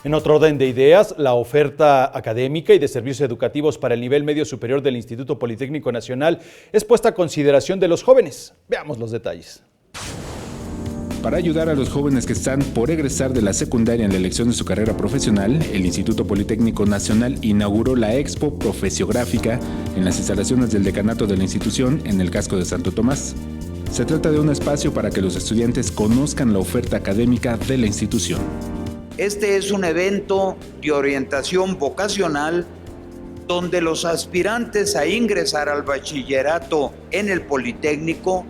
En otro orden de ideas, la oferta académica y de servicios educativos para el nivel medio superior del Instituto Politécnico Nacional es puesta a consideración de los jóvenes. Veamos los detalles. Para ayudar a los jóvenes que están por egresar de la secundaria en la elección de su carrera profesional, el Instituto Politécnico Nacional inauguró la Expo Profesiográfica en las instalaciones del decanato de la institución en el casco de Santo Tomás. Se trata de un espacio para que los estudiantes conozcan la oferta académica de la institución. Este es un evento de orientación vocacional donde los aspirantes a ingresar al bachillerato en el Politécnico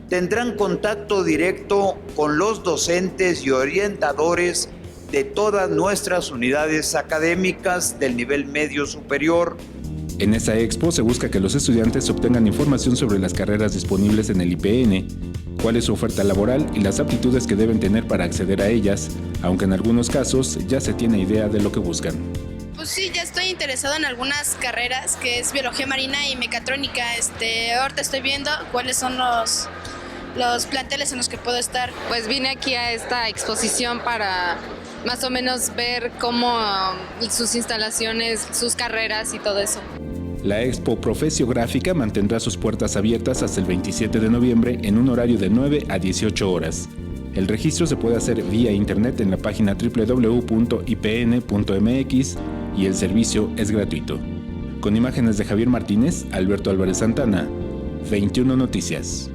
tendrán contacto directo con los docentes y orientadores de todas nuestras unidades académicas del nivel medio superior. En esta expo se busca que los estudiantes obtengan información sobre las carreras disponibles en el IPN, cuál es su oferta laboral y las aptitudes que deben tener para acceder a ellas, aunque en algunos casos ya se tiene idea de lo que buscan. Pues sí, ya estoy interesado en algunas carreras, que es biología marina y mecatrónica. Ahorita estoy viendo cuáles son los planteles en los que puedo estar. Pues vine aquí a esta exposición para más o menos ver cómo sus instalaciones, sus carreras y todo eso. La Expo Profesiográfica mantendrá sus puertas abiertas hasta el 27 de noviembre en un horario de 9 a 18 horas. El registro se puede hacer vía internet en la página www.ipn.mx y el servicio es gratuito. Con imágenes de Javier Martínez, Alberto Álvarez Santana, 21 Noticias.